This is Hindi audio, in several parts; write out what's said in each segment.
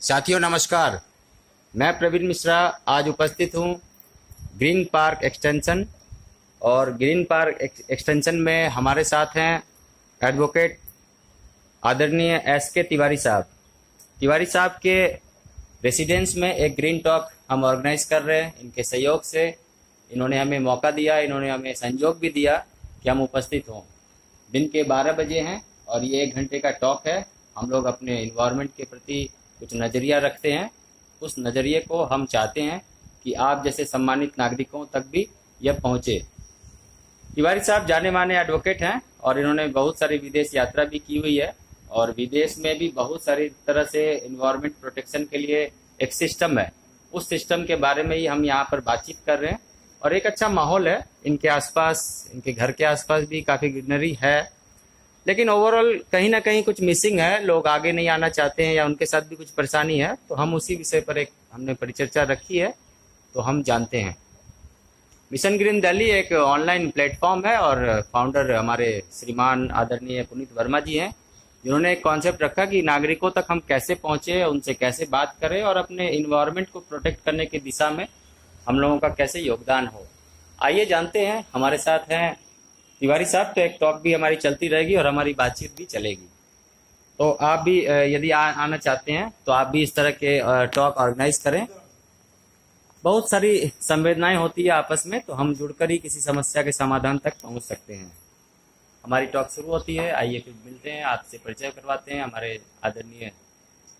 साथियों नमस्कार। मैं प्रवीण मिश्रा आज उपस्थित हूँ ग्रीन पार्क एक्सटेंशन। और ग्रीन पार्क एक्सटेंशन में हमारे साथ हैं एडवोकेट आदरणीय एस.के. तिवारी साहब। तिवारी साहब के रेसिडेंस में एक ग्रीन टॉक हम ऑर्गेनाइज कर रहे हैं। इनके सहयोग से इन्होंने हमें मौका दिया, इन्होंने हमें संयोग भी दिया कि हम उपस्थित हों। दिन के 12 बजे हैं और ये 1 घंटे का टॉक है। हम लोग अपने इन्वायरमेंट के प्रति कुछ नज़रिया रखते हैं। उस नज़रिए को हम चाहते हैं कि आप जैसे सम्मानित नागरिकों तक भी यह पहुँचे। तिवारी साहब जाने माने एडवोकेट हैं और इन्होंने बहुत सारी विदेश यात्रा भी की हुई है और विदेश में भी बहुत सारी तरह से इन्वायरमेंट प्रोटेक्शन के लिए एक सिस्टम है। उस सिस्टम के बारे में ही हम यहाँ पर बातचीत कर रहे हैं और एक अच्छा माहौल है। इनके आसपास, इनके घर के आसपास भी काफ़ी ग्रीनरी है, लेकिन ओवरऑल कहीं ना कहीं कुछ मिसिंग है। लोग आगे नहीं आना चाहते हैं या उनके साथ भी कुछ परेशानी है। तो हम उसी विषय पर एक हमने परिचर्चा रखी है, तो हम जानते हैं। मिशन ग्रीन दिल्ली एक ऑनलाइन प्लेटफॉर्म है और फाउंडर हमारे श्रीमान आदरणीय पुनीत वर्मा जी हैं, जिन्होंने एक कॉन्सेप्ट रखा कि नागरिकों तक हम कैसे पहुंचे, उनसे कैसे बात करें और अपने इन्वायरमेंट को प्रोटेक्ट करने की दिशा में हम लोगों का कैसे योगदान हो। आइए जानते हैं। हमारे साथ हैं तिवारी साहब। तो एक टॉक भी हमारी चलती रहेगी और हमारी बातचीत भी चलेगी। तो आप भी यदि आना चाहते हैं तो आप भी इस तरह के टॉक ऑर्गेनाइज करें। बहुत सारी संवेदनाएं होती है आपस में, तो हम जुड़कर ही किसी समस्या के समाधान तक पहुंच सकते हैं। हमारी टॉक शुरू होती है। आइए फिर मिलते हैं, आपसे परिचय करवाते हैं हमारे आदरणीय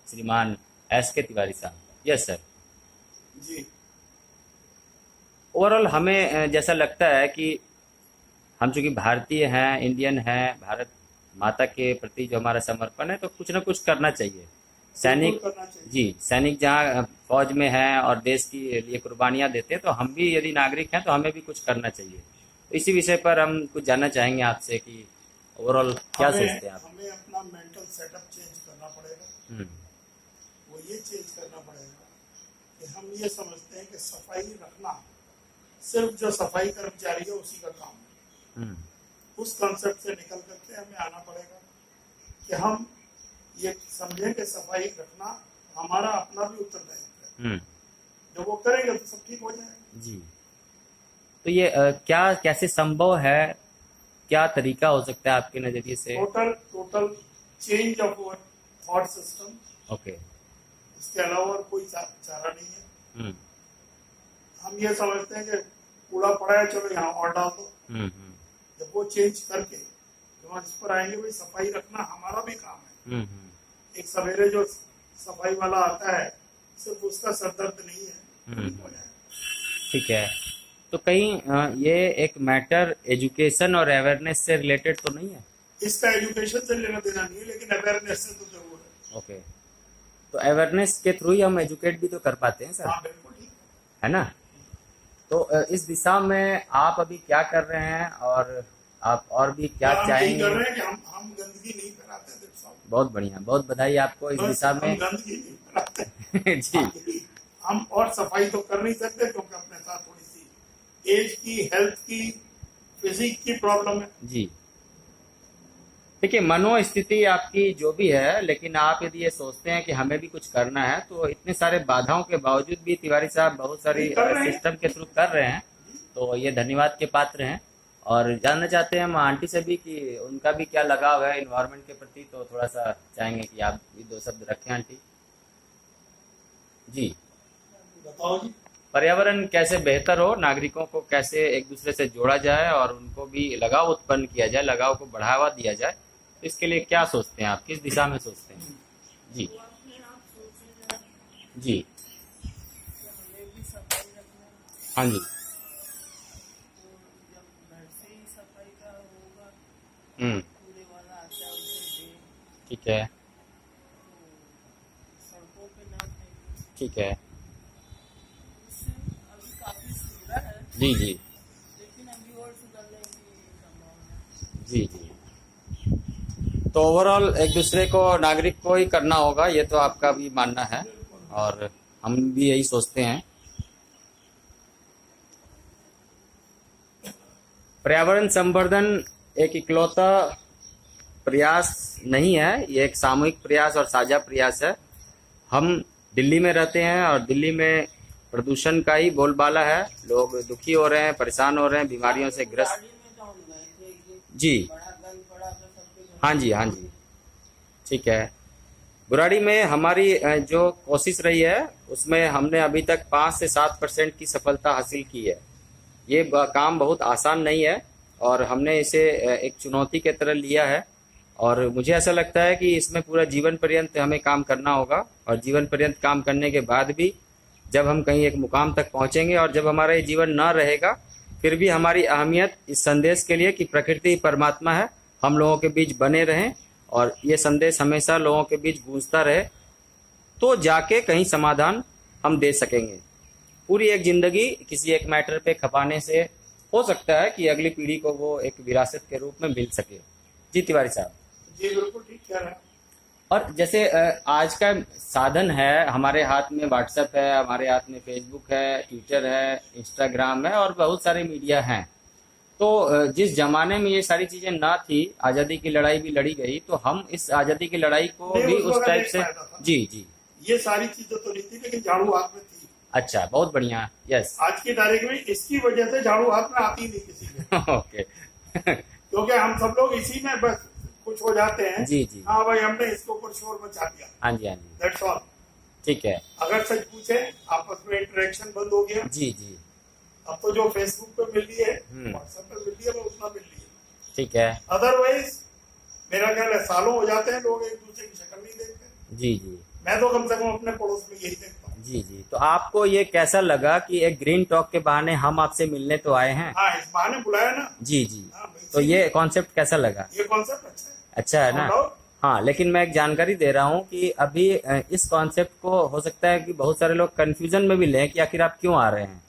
श्रीमान एस.के. तिवारी साहब। यस सर जी। ओवरऑल हमें जैसा लगता है कि हम चूंकि भारतीय हैं, इंडियन हैं, भारत माता के प्रति जो हमारा समर्पण है, तो कुछ ना कुछ करना चाहिए। सैनिक करना चाहिए। जी, सैनिक जहाँ फौज में हैं और देश के लिए कुर्बानियां देते हैं, तो हम भी यदि नागरिक हैं तो हमें भी कुछ करना चाहिए। तो इसी विषय पर हम कुछ जानना चाहेंगे आपसे कि ओवरऑल क्या सोचते हैं आप। हमें अपना मेंटल सेटअप चेंज करना पड़ेगा। वो ये चेंज करना पड़ेगा कि हम ये समझते हैं कि सफाई रखना सिर्फ जो सफाई कर्मचारी है उसी का काम है। उस कंसेप्ट से निकल करके हमें आना पड़ेगा कि हम ये समझें कि सफाई रखना हमारा अपना भी उत्तरदायित्व है। जब वो करेंगे तो सब ठीक हो जाएगा। जी। तो ये क्या कैसे संभव है, क्या तरीका हो सकता है आपके नजरिए से? Total change of our thought system. Okay. इसके अलावा और कोई चारा नहीं है। हम ये समझते हैं कि कूड़ा पड़ा है, चलो यहाँ और डाल दो। जब वो चेंज करके जो इस पर आएंगे, भाई सफाई रखना हमारा भी काम है। एक सवेरे जो सफाई वाला आता है, सिर्फ उसका सरदर्द नहीं है, ठीक हो जाएगा। ठीक है। तो कहीं ये एक मैटर एजुकेशन और अवेयरनेस से रिलेटेड तो नहीं है? इसका एजुकेशन से लेना देना नहीं है, लेकिन अवेयरनेस से तो जरूर है। ओके। तो अवेयरनेस के थ्रू ही हम एजुकेट भी तो कर पाते हैं सर। हाँ बिल्कुल ठीक है ना। तो इस दिशा में आप अभी क्या कर रहे हैं और आप और भी क्या चाहेंगे? कर रहे हैं कि हम गंदगी नहीं फैलाते। बहुत बढ़िया, बहुत बधाई आपको इस दिशा में। गंदगी नहीं फैलाते जी। हम और सफाई तो कर नहीं सकते क्योंकि अपने साथ थोड़ी सी एज की, हेल्थ की, फिजिक की प्रॉब्लम है। जी। देखिए, मनोस्थिति आपकी जो भी है, लेकिन आप यदि ये सोचते हैं कि हमें भी कुछ करना है, तो इतने सारे बाधाओं के बावजूद भी तिवारी साहब बहुत सारी सिस्टम के थ्रू कर रहे हैं, तो ये धन्यवाद के पात्र हैं। और जानना चाहते हैं हम आंटी से भी कि उनका भी क्या लगाव है इन्वायरमेंट के प्रति, तो थोड़ा सा चाहेंगे कि आप भी 2 शब्द रखें आंटी जी। बताओ जी। पर्यावरण कैसे बेहतर हो, नागरिकों को कैसे एक दूसरे से जोड़ा जाए और उनको भी लगाव उत्पन्न किया जाए, लगाव को बढ़ावा दिया जाए, तो इसके लिए क्या सोचते हैं आप, किस दिशा में सोचते हैं? जी जी। हाँ जी। ठीक है। ठीक है। जी जी जी जी। तो ओवरऑल एक दूसरे को, नागरिक को ही करना होगा, ये तो आपका भी मानना है और हम भी यही सोचते हैं। पर्यावरण संवर्धन एक इकलौता प्रयास नहीं है, ये एक सामूहिक प्रयास और साझा प्रयास है। हम दिल्ली में रहते हैं और दिल्ली में प्रदूषण का ही बोलबाला है। लोग दुखी हो रहे हैं, परेशान हो रहे हैं, बीमारियों से ग्रस्त। जी हाँ जी, हाँ जी, ठीक है। बुराड़ी में हमारी जो कोशिश रही है उसमें हमने अभी तक 5 से 7% की सफलता हासिल की है। ये काम बहुत आसान नहीं है और हमने इसे एक चुनौती की तरह लिया है और मुझे ऐसा लगता है कि इसमें पूरा जीवन पर्यंत हमें काम करना होगा और जीवन पर्यंत काम करने के बाद भी जब हम कहीं एक मुकाम तक पहुंचेंगे और जब हमारा ये जीवन न रहेगा फिर भी हमारी अहमियत इस संदेश के लिए कि प्रकृति परमात्मा है, हम लोगों के बीच बने रहें और ये संदेश हमेशा लोगों के बीच गूंजता रहे, तो जाके कहीं समाधान हम दे सकेंगे। पूरी एक जिंदगी किसी एक मैटर पे खपाने से हो सकता है कि अगली पीढ़ी को वो एक विरासत के रूप में मिल सके। जी तिवारी साहब। जी बिल्कुल ठीक कह रहे हैं। और जैसे आज का साधन है, हमारे हाथ में व्हाट्सएप है, हमारे हाथ में फेसबुक है, ट्विटर है, इंस्टाग्राम है और बहुत सारे मीडिया हैं। तो जिस जमाने में ये सारी चीजें ना थी, आजादी की लड़ाई भी लड़ी गई, तो हम इस आजादी की लड़ाई को भी उस टाइप से। जी जी, ये सारी चीजें तो नहीं थी लेकिन झाड़ू हाथ में थी। अच्छा, बहुत बढ़िया। यस, आज की तारीख में इसकी वजह से झाड़ू हाथ में आती नहीं किसी को। ओके क्योंकि हम सब लोग इसी में बस कुछ हो जाते हैं। जी जी, हाँ भाई हमने इसके ऊपर शोर मचा दिया। हाँ जी, हाँ जी, दैट्स ऑल। ठीक है। अगर सच पूछे आपस में इंटरेक्शन बंद हो गया। जी जी, अब तो जो फेसबुक पे मिल रही है, हम्म। व्हाट्सएप पे मिल रही है, वो उतना मिल रही है। ठीक है। अदरवाइज मेरा ख्याल है सालों हो जाते हैं लोग एक दूसरे की शक्ल नहीं देखते। जी जी, मैं तो कम से कम अपने पड़ोस में यही देखता हूँ। जी जी, तो आपको ये कैसा लगा कि एक ग्रीन टॉक के बहाने हम आपसे मिलने तो आए हैं? हाँ, इस बहाने बुलाया ना। जी जी, हाँ, तो ये कॉन्सेप्ट कैसा लगा? ये कॉन्सेप्ट अच्छा है। अच्छा है ना? हाँ, लेकिन मैं एक जानकारी दे रहा हूँ कि अभी इस कॉन्सेप्ट को हो सकता है कि बहुत सारे लोग कंफ्यूजन में भी लें कि आखिर आप क्यों आ रहे हैं,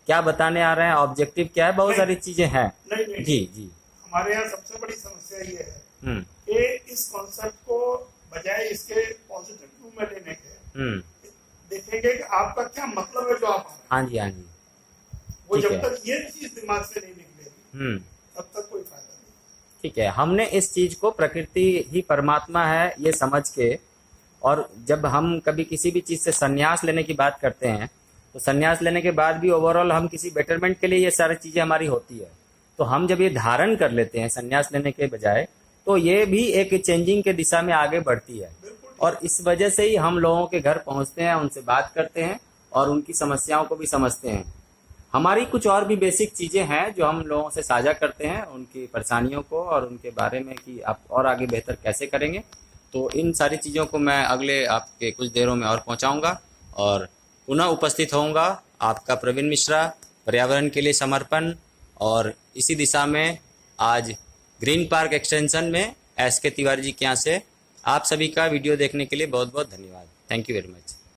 क्या बताने आ रहे हैं, ऑब्जेक्टिव क्या है, बहुत सारी चीजें हैं। नहीं जी जी, हमारे यहाँ सबसे बड़ी समस्या ये है हम्म कि इस कॉन्सेप्ट को बजाय इसके पॉजिटिव व्यू में लेने के देखेंगे कि आपका क्या मतलब है जो आप आ रहे हैं। हाँ जी, हाँ जी, वो ठीक जब है। तक ये चीज दिमाग से नहीं निकलेगी तब तक कोई फायदा नहीं। ठीक है। हमने इस चीज को प्रकृति ही परमात्मा है ये समझ के, और जब हम कभी किसी भी चीज से संन्यास लेने की बात करते हैं तो संन्यास लेने के बाद भी ओवरऑल हम किसी बेटरमेंट के लिए ये सारी चीजें हमारी होती है। तो हम जब ये धारण कर लेते हैं संन्यास लेने के बजाय, तो ये भी एक चेंजिंग के दिशा में आगे बढ़ती है और इस वजह से ही हम लोगों के घर पहुंचते हैं, उनसे बात करते हैं और उनकी समस्याओं को भी समझते हैं। हमारी कुछ और भी बेसिक चीजें हैं जो हम लोगों से साझा करते हैं, उनकी परेशानियों को और उनके बारे में कि आप और आगे बेहतर कैसे करेंगे। तो इन सारी चीज़ों को मैं अगले आपके कुछ देरों में और पहुंचाऊंगा और पुनः उपस्थित होऊंगा। आपका प्रवीण मिश्रा, पर्यावरण के लिए समर्पण। और इसी दिशा में आज ग्रीन पार्क एक्सटेंशन में एस के तिवारी जी के यहाँ से आप सभी का वीडियो देखने के लिए बहुत बहुत धन्यवाद। Thank you very much.